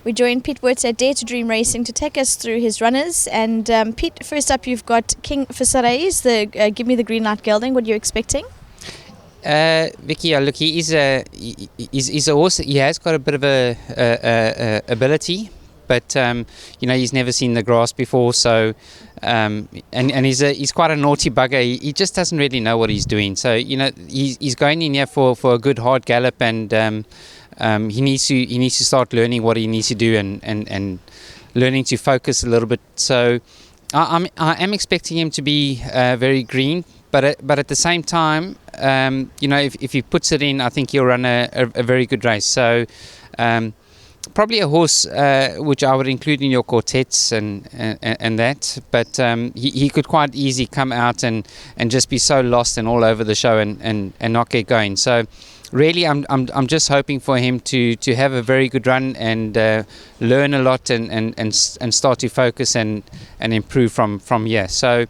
We join Pete Wirtz at Dare to Dream Racing to take us through his runners. And Pete, first up you've got King Facade, Give Me the Green Light gelding. What are you expecting? Vicky, look, he's a horse. He has got a bit of a ability, but he's never seen the grass before. So, and he's quite a naughty bugger. He just doesn't really know what he's doing. So he's going in here for a good hard gallop, and he needs to start learning what he needs to do and learning to focus a little bit. So I am expecting him to be very green. But at the same time, if he puts it in, I think he'll run a very good race. So probably a horse which I would include in your quartets and that. But he could quite easily come out and just be so lost and all over the show and not get going. So really, I'm just hoping for him to have a very good run and learn a lot and start to focus and improve from here. So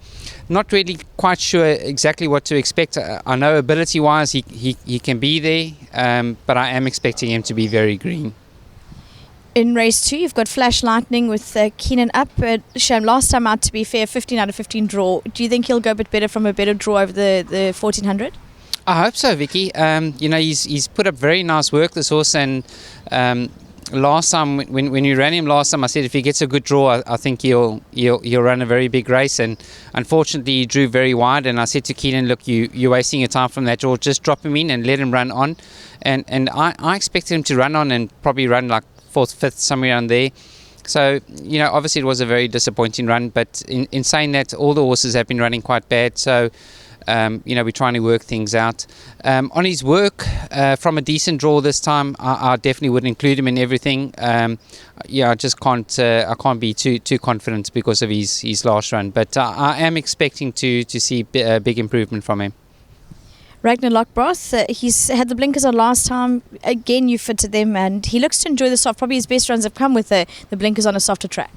not really quite sure exactly what to expect. I know ability-wise he can be there, but I am expecting him to be very green. In race 2, you've got Flash Lightning with Keenan up. Shown last time out, to be fair, 15 out of 15 draw. Do you think he'll go a bit better from a better draw over the 1400? I hope so, Vicky. He's put up very nice work, this horse, and last time when you ran him last time, I said if he gets a good draw, I think he'll run a very big race. And unfortunately, he drew very wide. And I said to Keenan, look, you're wasting your time from that draw. Just drop him in and let him run on. And I expected him to run on and probably run like 4th, 5th, somewhere around there. So, obviously it was a very disappointing run. But in saying that, all the horses have been running quite bad. So, we're trying to work things out. On his work, from a decent draw this time, I definitely would include him in everything. I just can't. I can't be too confident because of his last run. But I am expecting to see a big improvement from him. Ragnarok, he's had the blinkers on last time. Again, you fitted them, and he looks to enjoy the soft. Probably his best runs have come with the blinkers on a softer track.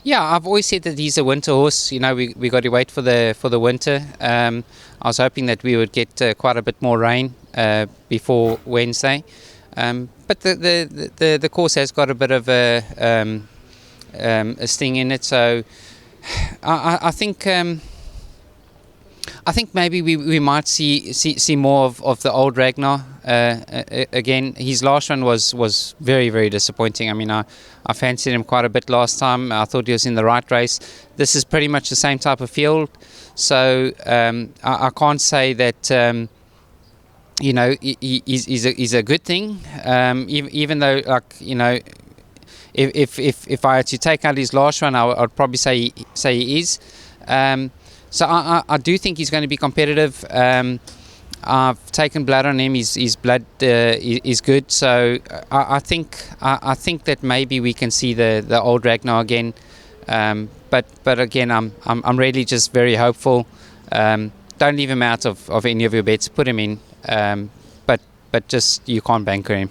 Yeah, I've always said that he's a winter horse. We got to wait for the winter. I was hoping that we would get quite a bit more rain before Wednesday, but the course has got a bit of a sting in it. So I think. I think maybe we might see more of the old Ragnar again. His last run was very, very disappointing. I mean, I fancied him quite a bit last time. I thought he was in the right race. This is pretty much the same type of field, so I can't say that he's a good thing. Even though, if I had to take out his last run, I'd probably say he is. So I do think he's going to be competitive. I've taken blood on him. His blood is good. So I think that maybe we can see the old Ragnar again. But again, I'm really just very hopeful. Don't leave him out of any of your bets. Put him in. But just you can't banker him.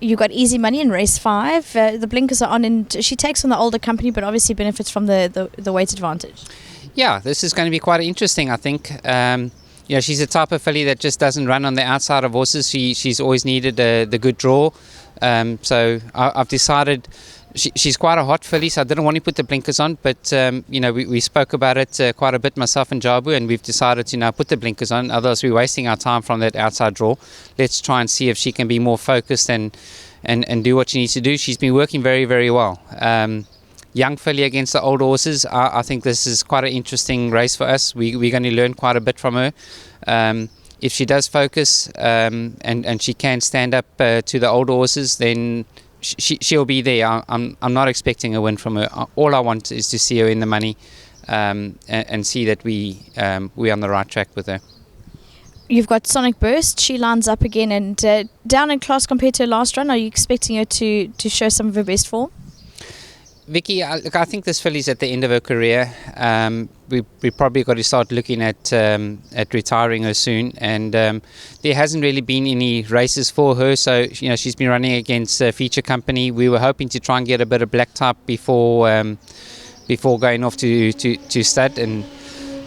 You got easy money in race 5. The blinkers are on, and she takes on the older company, but obviously benefits from the weight advantage. Yeah, this is going to be quite interesting, I think. She's a type of filly that just doesn't run on the outside of horses. She's always needed the good draw. So I've decided she's quite a hot filly, so I didn't want to put the blinkers on. But, we spoke about it quite a bit, myself and Jabu, and we've decided to now put the blinkers on. Otherwise, we're wasting our time from that outside draw. Let's try and see if she can be more focused and do what she needs to do. She's been working very, very well. Young filly against the old horses. I think this is quite an interesting race for us. We're going to learn quite a bit from her. If she does focus and she can stand up to the old horses, then she'll be there. I'm not expecting a win from her. All I want is to see her in the money and see that we're on the right track with her. You've got Sonic Burst. She lines up again and down in class compared to her last run. Are you expecting her to show some of her best form? Vicky, I think this filly's at the end of her career. We probably got to start looking at retiring her soon, and there hasn't really been any races for her. So she's been running against Feature Company. We were hoping to try and get a bit of black type before going off to stud, and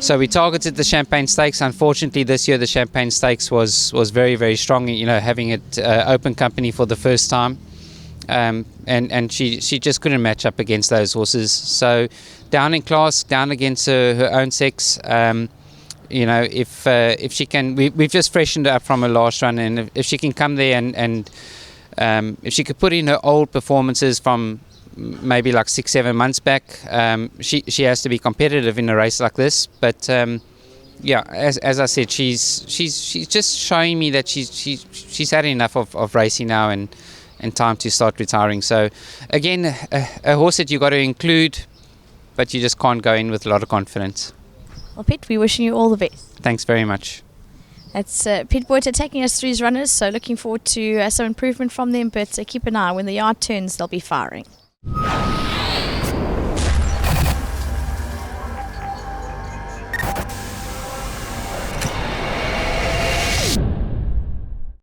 so we targeted the Champagne Stakes. Unfortunately, this year the Champagne Stakes was very, very strong. Having it open company for the first time. and she just couldn't match up against those horses. So down in class, down against her own sex. If she can, we've just freshened her up from her last run, and if she can come there and if she could put in her old performances from maybe like 6-7 months back, she has to be competitive in a race like this. But as I said, she's just showing me that she's had enough of racing now and time to start retiring. So again, a horse that you got to include, but you just can't go in with a lot of confidence. Well, Pete, we're wishing you all the best. Thanks very much. That's Pete Botha taking us through his runners, so looking forward to some improvement from them, but keep an eye. When the yard turns, they'll be firing.